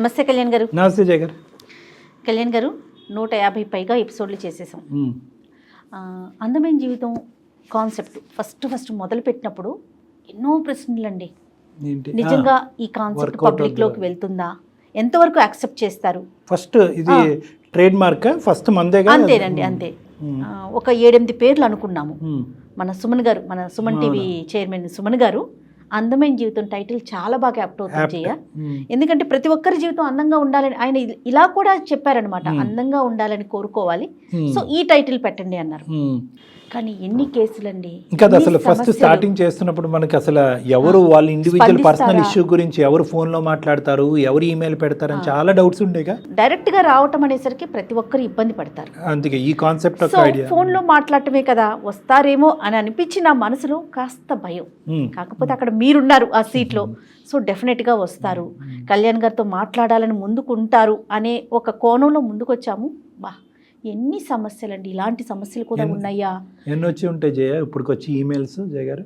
నమస్తే కళ్యాణ్ గారు. నమస్తే జయ గారు. కళ్యాణ్ గారు 150 పైగా ఎపిసోడ్లు చేసేసాం. అందమైన జీవితం కాన్సెప్ట్ ఫస్ట్ మొదలు పెట్టినప్పుడు ఎన్నో ప్రశ్నలండి. నిజంగా ఈ కాన్సెప్ట్ పబ్లిక్ లోకి వెళ్తుందా, ఎంతవరకు యాక్సెప్ట్ చేస్తారు? ఫస్ట్ ఇది ట్రేడ్ మార్క్ ఫస్ట్ మందేగా. అంతేనండి, అంతే. ఒక 7-8 పేర్లు అనుకున్నాము. మన సుమన్ గారు, మన సుమన్ టీవీ చైర్మన్ సుమన్ గారు అందమైన జీవితం టైటిల్ చాలా బాగా యాప్ట్ అవుతుంది చెయ్య. ఎందుకంటే ప్రతి ఒక్కరి జీవితం అందంగా ఉండాలని ఆయన ఇలా కూడా చెప్పారనమాట. అందంగా ఉండాలని కోరుకోవాలి, సో ఈ టైటిల్ పెట్టండి అన్నారు. కానీ ఎన్ని కేసులండి. ఇంకా అసలు ఫస్ట్ స్టార్టింగ్ చేస్తున్నప్పుడు మనకి అసలు ఎవరు వాళ్ళ ఇండివిజువల్ పర్సనల్ ఇష్యూ గురించి ఎవరు ఫోన్ లో మాట్లాడతారు, ఎవరు ఈమెయిల్ పెడతారని చాలా డౌట్స్ ఉండేగా. డైరెక్ట్ గా రావటం అనేసరికి ప్రతి ఒక్కరు ఇబ్బంది పడతారు. అందుకే ఈ కాన్సెప్ట్ ఫోన్ లో మాట్లాడటమే కదా, వస్తారేమో అని అనిపించి నా మనసులో కాస్త భయం. కాకపోతే అక్కడ మీరున్నారు ఆ సీట్ లో, సో డెఫినెట్ గా వస్తారు, కళ్యాణ్ గారితో మాట్లాడాలని ముందుకుంటారు అనే ఒక కోణంలో ముందుకు వచ్చాము. బా ఎన్ని సమస్యలండి, ఇలాంటి సమస్యలు కూడా ఉన్నాయా? ఎన్ని వచ్చి ఉంటాయి జయ ఇప్పుడు వచ్చి ఈమెయిల్స్? జయ గారు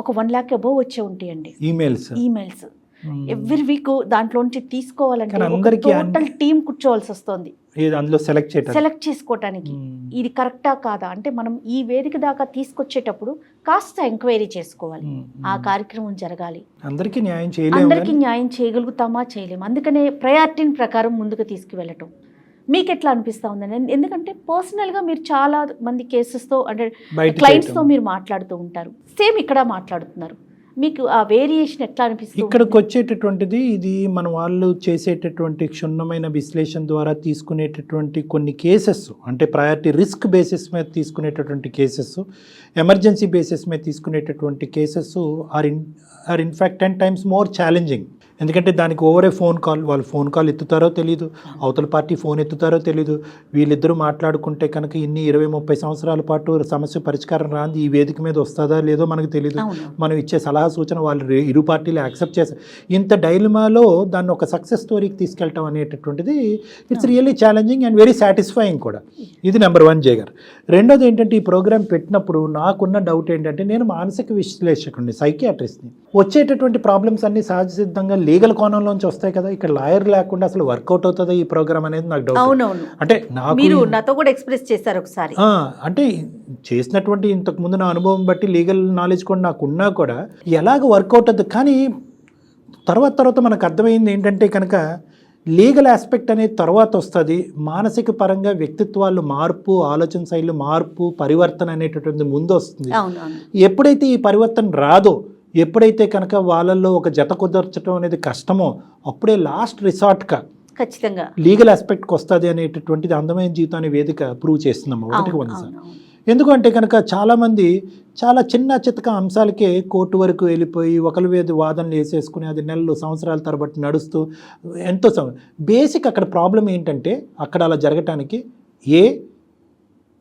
ఒక 1 lakh అబోవ్ వచ్చే ఉంటాయండి ఈమెయిల్స్. ఎవ్రీ వీక్ దాంట్లో నుంచి తీసుకోవాలంటే టోటల్ టీమ్ కూర్చోవాల్సి వస్తుంది అందులో సెలెక్ట్ చేసుకోవటానికి. ఇది కరెక్టా కాదా అంటే మనం ఈ వేదిక దాకా తీసుకొచ్చేటప్పుడు కాస్త ఎంక్వైరీ చేసుకోవాలి. ఆ కార్యక్రమం జరగాలి, అందరికీ న్యాయం చేయగలుగుతామా చేయలేము. అందుకనే ప్రయారిటీని ప్రకారం ముందుకు తీసుకువెళ్ళటం. మీకు ఎట్లా అనిపిస్తూ ఉందండి? ఎందుకంటే పర్సనల్గా మీరు చాలా మంది కేసెస్తో అంటే క్లయింట్స్తో మీరు మాట్లాడుతూ ఉంటారు, సేమ్ ఇక్కడ మాట్లాడుతున్నారు. మీకు ఆ వేరియేషన్ ఎట్లా అనిపిస్తుంది? ఇక్కడికి వచ్చేటటువంటిది ఇది మన వాళ్ళు చేసేటటువంటి క్షుణ్ణమైన విశ్లేషణ ద్వారా తీసుకునేటటువంటి కొన్ని కేసెస్, అంటే ప్రయారిటీ రిస్క్ బేసిస్ మీద తీసుకునేటటువంటి కేసెస్, ఎమర్జెన్సీ బేసిస్ మీద తీసుకునేటటువంటి cases are in fact 10 times more challenging. ఎందుకంటే దానికి ఓవరే ఫోన్ కాల్, వాళ్ళు ఫోన్ కాల్ ఎత్తుతారో తెలీదు, అవతల పార్టీ ఫోన్ ఎత్తుతారో తెలీదు. వీళ్ళిద్దరూ మాట్లాడుకుంటే కనుక ఇన్ని 20-30 సంవత్సరాల పాటు సమస్య పరిష్కారం రాంది ఈ వేదిక మీద వస్తుందా లేదో మనకు తెలియదు. మనం ఇచ్చే సలహా సూచన వాళ్ళు ఇరు పార్టీలు యాక్సెప్ట్ చేస్తారు. ఇంత డైలమాలో దాన్ని ఒక సక్సెస్ స్టోరీకి తీసుకెళ్ళటం అనేటటువంటిది it's really challenging and very satisfying కూడా. ఇది నెంబర్ 1 జయ గారు. రెండోది ఏంటంటే ఈ ప్రోగ్రామ్ పెట్టినప్పుడు నాకున్న డౌట్ ఏంటంటే, నేను మానసిక విశ్లేషకుడిని, సైకియాట్రిస్ట్ని. వచ్చేటటువంటి ప్రాబ్లమ్స్ అన్ని సహజ సిద్ధంగా లీగల్ కోణంలోంచి వస్తాయి కదా. ఇక్కడ లాయర్ లేకుండా అసలు వర్కౌట్ అవుతుందా ఈ ప్రోగ్రామ్ అనేది నాకు డౌట్. అంటే నాతో కూడా ఎక్స్ప్రెస్ చేశారు ఒకసారి. అంటే చేసినటువంటి ఇంతకు ముందు నా అనుభవం బట్టి లీగల్ నాలెడ్జ్ కూడా నాకు ఉన్నా కూడా ఎలాగ వర్కౌట్ అవుతుంది. కానీ తర్వాత మనకు అర్థమైంది ఏంటంటే కనుక లీగల్ ఆస్పెక్ట్ అనేది తర్వాత వస్తుంది. మానసిక పరంగా వ్యక్తిత్వాలు మార్పు, ఆలోచన శైలి మార్పు, పరివర్తన అనేటటువంటి ముందు వస్తుంది. ఎప్పుడైతే ఈ పరివర్తన రాదో, ఎప్పుడైతే కనుక వాళ్ళల్లో ఒక జత కుదర్చడం అనేది కష్టమో, అప్పుడే లాస్ట్ రిసార్ట్గా ఖచ్చితంగా లీగల్ ఆస్పెక్ట్కి వస్తుంది అనేటటువంటిది అందమైన జీవితాన్ని వేదిక ప్రూవ్ చేస్తున్నాము 100 సార్. ఎందుకంటే కనుక చాలామంది చాలా చిన్న చితక అంశాలకే కోర్టు వరకు వెళ్ళిపోయి ఒకరి మీద వాదనలు వేసేసుకుని అది నెలలు సంవత్సరాల తరబట్టి నడుస్తూ ఎంతో బేసిక్ అక్కడ ప్రాబ్లం ఏంటంటే, అక్కడ అలా జరగటానికి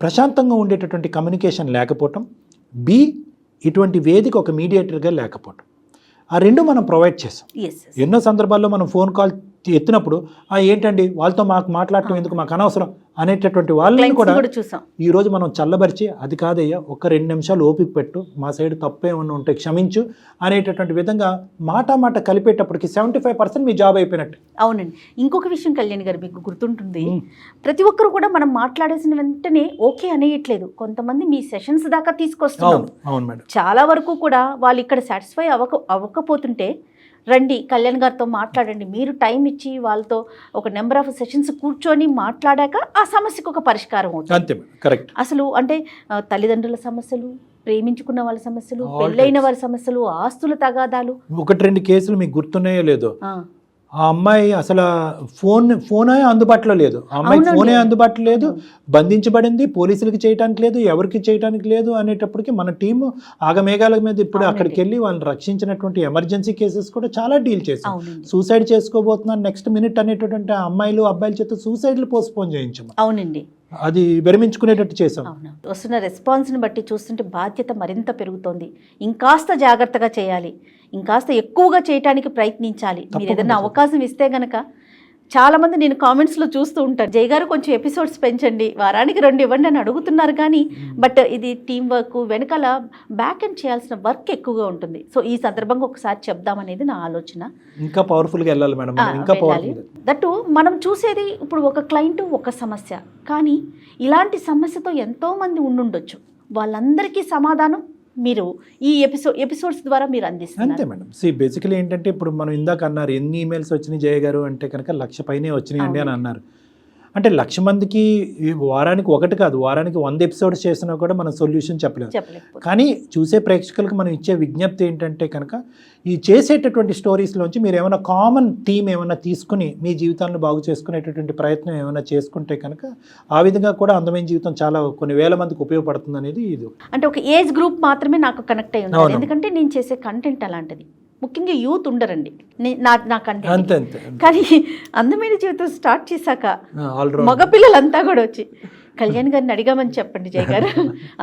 ప్రశాంతంగా ఉండేటటువంటి కమ్యూనికేషన్ లేకపోవటం, ఇటువంటి వేదిక ఒక మీడియేటర్గా లేకపోవటం. ఆ రెండు మనం ప్రొవైడ్ చేసాం. ఎన్నో సందర్భాల్లో మనం ఫోన్ కాల్ ఎత్తినప్పుడు ఏంటండి వాళ్ళతో మాట్లాడటం ఎందుకు, మాకు అనవసరం అనేటటువంటి వాళ్ళని కూడా ఈరోజు మనం చల్లబరిచి, అది కాదయ్యా ఒక 2 నిమిషాలు ఓపిక పెట్టు, మా సైడ్ తప్పేమన్నా ఉంటే క్షమించు అనేటటువంటి విధంగా మాట కలిపేటప్పటికి 75% మీ జాబ్ అయిపోయినట్టు. అవునండి. ఇంకొక విషయం కళ్యాణ్ గారు, మీకు గుర్తుంటుంది, ప్రతి ఒక్కరు కూడా మనం మాట్లాడేసిన వెంటనే ఓకే అనేయట్లేదు. కొంతమంది మీ సెషన్స్ దాకా తీసుకొస్తున్నారు. అవును మేడం. చాలా వరకు కూడా వాళ్ళు ఇక్కడ సాటిస్ఫై అవ్వకపోతుంటే రండి కళ్యాణ్ గారితో మాట్లాడండి, మీరు టైం ఇచ్చి వాళ్ళతో ఒక నెంబర్ ఆఫ్ సెషన్స్ కూర్చొని మాట్లాడాక ఆ సమస్యకు ఒక పరిష్కారం అవుతుంది. అసలు అంటే తల్లిదండ్రుల సమస్యలు, ప్రేమించుకున్న వాళ్ళ సమస్యలు, పెళ్ళైన వారి సమస్యలు, ఆస్తుల తగాదాలు. 1-2 కేసులు మీకు గుర్తున్నాయో లేదో, ఆ అమ్మాయి అసలు ఫోనే అందుబాటులో లేదు, ఆ అమ్మాయి ఫోనే అందుబాటులో లేదు, బంధించబడింది, పోలీసులకి చేయడానికి లేదు, ఎవరికి చేయడానికి లేదు అనేటప్పటికి మన టీము ఆగమేఘాల మీద ఇప్పుడు అక్కడికి వెళ్ళి వాళ్ళని రక్షించినటువంటి ఎమర్జెన్సీ కేసెస్ కూడా చాలా డీల్ చేసాం. సూసైడ్ చేసుకోబోతున్నాను నెక్స్ట్ మినిట్ అనేటటువంటి అమ్మాయిలు అబ్బాయిల చేత సూసైడ్లు పోస్ట్పోన్ చేయించాము. అవునండి, అది విరమించుకునేటట్టు చేసాం. వస్తున్న రెస్పాన్స్ని బట్టి చూస్తుంటే బాధ్యత మరింత పెరుగుతోంది. ఇంకాస్త జాగ్రత్తగా చేయాలి, ఇంకాస్త ఎక్కువగా చేయడానికి ప్రయత్నించాలి. మీరు ఏదైనా అవకాశం ఇస్తే గనక చాలా మంది నేను కామెంట్స్ లో చూస్తూ ఉంటాను, జై గారు కొంచెం ఎపిసోడ్స్ పెంచండి, వారానికి 2 ఇవ్వండి అని అడుగుతున్నారు. కానీ బట్ ఇది టీం వర్క్, వెనకాల బ్యాక్ ఎండ్ చేయాల్సిన వర్క్ ఎక్కువగా ఉంటుంది. సో ఈ సందర్భంగా ఒకసారి చెప్దామనేది నా ఆలోచన. ఇంకా పవర్ఫుల్ గా వెళ్ళాలి మేడం, ఇంకా పవర్ఫుల్. దట్టు మనం చూసేది ఇప్పుడు ఒక క్లయింట్ ఒక సమస్య, కానీ ఇలాంటి సమస్యతో ఎంతో మంది ఉండుండొచ్చు. వాళ్ళందరికీ సమాధానం మీరు ఈ ఎపిసోడ్స్ ద్వారా మీరు అందిస్తారు. అంతే మేడం. బేసికలీ ఏంటంటే ఇప్పుడు మనం ఇందాక అన్నారు ఎన్ని ఈమెయిల్స్ వచ్చినాయి జయ గారు అంటే కనుక 1,00,000 పైనే వచ్చినాయండి అని అన్నారు. అంటే 1,00,000 మందికి వారానికి 1 కాదు, వారానికి 100 ఎపిసోడ్స్ చేసినా కూడా మనం సొల్యూషన్ చెప్పలేము. కానీ చూసే ప్రేక్షకులకు మనం ఇచ్చే విజ్ఞప్తి ఏంటంటే కనుక ఈ చేసేటటువంటి స్టోరీస్లోంచి మీరు ఏమైనా కామన్ థీమ్ ఏమైనా తీసుకుని మీ జీవితాలను బాగు చేసుకునేటటువంటి ప్రయత్నం ఏమైనా చేసుకుంటే కనుక ఆ విధంగా కూడా అందమైన జీవితం చాలా కొన్ని వేల మందికి ఉపయోగపడుతుంది అనేది ఇది. అంటే ఒక ఏజ్ గ్రూప్ మాత్రమే నాకు కనెక్ట్ అయ్యి ఉంది, ఎందుకంటే నేను చేసే కంటెంట్ అలాంటిది. ముఖ్యంగా యూత్ ఉండరండి నా కంటెంట్. కానీ అందమైన జీవితం స్టార్ట్ చేశాక మగపిల్లలంతా కూడా వచ్చి కళ్యాణ్ గారిని అడిగామని చెప్పండి జయ గారు,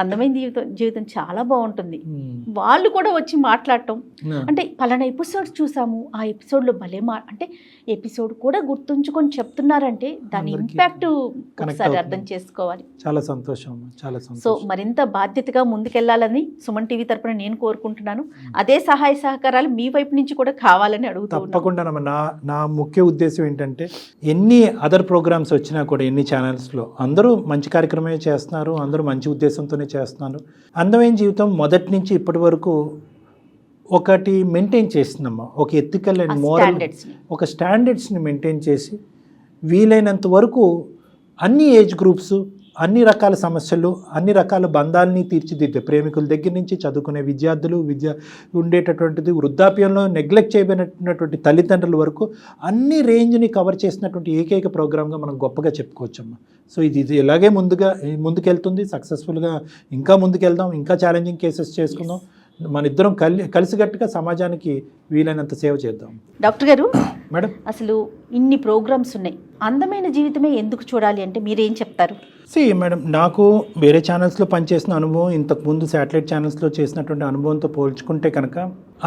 అందమైన జీవితం చాలా బాగుంటుంది. వాళ్ళు కూడా వచ్చి మాట్లాడటం, అంటే పలానా ఎపిసోడ్ చూసాము, ఆ ఎపిసోడ్లో భలే అంటే ఎపిసోడ్ కూడా గుర్తుంచుకొని చెప్తున్నారంటే దాని ఇంపాక్ట్ ఒకసారి అర్థం చేసుకోవాలి. చాలా సంతోషం, చాలా సంతోషం. సో మరింత బాధ్యతగా ముందుకెళ్లాలని సుమన్ టీవీ తరపున నేను కోరుకుంటున్నాను. అదే సహాయ సహకారాలు మీ వైపు నుంచి కూడా కావాలని అడుగుతున్నాను. తప్పకుండా. నా ముఖ్య ఉద్దేశం ఏంటంటే ఎన్ని అదర్ ప్రోగ్రామ్స్ వచ్చినా కూడా ఎన్ని ఛానల్స్లో అందరూ మంచి కార్యక్రమమే చేస్తున్నారు, అందరూ మంచి ఉద్దేశంతోనే చేస్తున్నారు. అందమైన జీవితం మొదటి నుంచి ఇప్పటి వరకు ఒకటి మెయింటైన్ చేస్తుందమ్మా, ఒక ఎథికల్ అండ్ మోరల్ ఒక స్టాండర్డ్స్ని మెయింటైన్ చేసి వీలైనంత వరకు అన్ని ఏజ్ గ్రూప్స్, అన్ని రకాల సమస్యలు, అన్ని రకాల బంధాలని తీర్చిదిద్దే ప్రేమికుల దగ్గర నుంచి చదువుకునే విద్యార్థులు, ఉండేటటువంటిది వృద్ధాప్యంలో నెగ్లెక్ట్ చేయబడినటువంటి తల్లిదండ్రుల వరకు అన్ని రేంజ్ని కవర్ చేసినటువంటి ఏకైక ప్రోగ్రామ్గా మనం గొప్పగా చెప్పుకోవచ్చమ్మా. సో ఇది ఇలాగే ముందుకెళ్తుంది, సక్సెస్ఫుల్గా ఇంకా ముందుకెళ్దాం, ఇంకా ఛాలెంజింగ్ కేసెస్ చేసుకుందాం, మన ఇద్దరం కలిసిగట్టుగా సమాజానికి వీలైనంత సేవ చేద్దాం. డాక్టర్ గారు మేడం, అసలు ఇన్ని ప్రోగ్రామ్స్ ఉన్నాయి, అందమైన జీవితమే ఎందుకు చూడాలి అంటే మీరేం చెప్తారు? మేడం, నాకు వేరే ఛానల్స్లో పనిచేసిన అనుభవం, ఇంతకుముందు శాటిలైట్ ఛానల్స్లో చేసినటువంటి అనుభవంతో పోల్చుకుంటే కనుక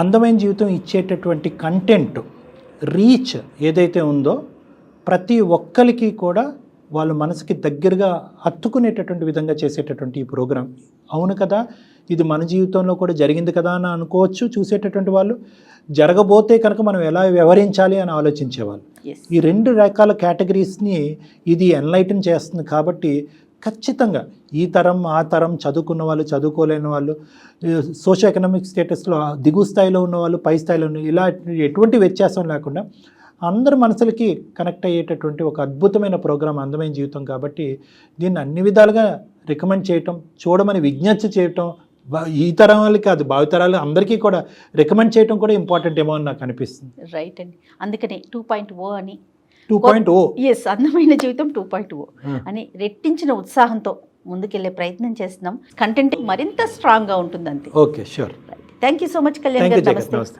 అందమైన జీవితం ఇచ్చేటటువంటి కంటెంట్ రీచ్ ఏదైతే ఉందో ప్రతి ఒక్కరికి కూడా వాళ్ళ మనసుకి దగ్గరగా హత్తుకునేటటువంటి విధంగా చేసేటటువంటి ఈ ప్రోగ్రాం. అవును కదా, ఇది మన జీవితంలో కూడా జరిగింది కదా అని అనుకోవచ్చు చూసేటటువంటి వాళ్ళు. జరగబోతే కనుక మనం ఎలా వ్యవహరించాలి అని ఆలోచించేవాళ్ళు. ఈ 2 రకాల కేటగిరీస్ని ఇది ఎన్లైటన్ చేస్తుంది. కాబట్టి ఖచ్చితంగా ఈ తరం ఆ తరం, చదువుకున్న వాళ్ళు, చదువుకోలేని వాళ్ళు, సోషో ఎకనామిక్ స్టేటస్లో దిగువ స్థాయిలో ఉన్నవాళ్ళు, పై స్థాయిలో ఉన్న, ఇలా ఎటువంటి వ్యత్యాసం లేకుండా అందరి మనసులకి కనెక్ట్ అయ్యేటటువంటి ఒక అద్భుతమైన ప్రోగ్రాం అందమైన జీవితం. కాబట్టి దీన్ని అన్ని విధాలుగా రికమెండ్ చేయటం, చూడమని విజ్ఞప్తి చేయటం, ఈ తరం వాళ్ళకి కాదు భావితరాలు అందరికీ కూడా రికమెండ్ చేయటం కూడా ఇంపార్టెంట్ ఏమో అని నాకు అనిపిస్తుంది. రైట్ అండి. అందుకనే 2.0 అని 2.0 ఎస్ అందమైన జీవితం 2.0 అని రెట్టించిన ఉత్సాహంతో ముందుకెళ్లే ప్రయత్నం చేస్తున్నాం. కంటెంట్ మరింత స్ట్రాంగ్గా ఉంటుంది అంతే. Okay, sure. Thank you so much Kalyan గారు. నమస్తే.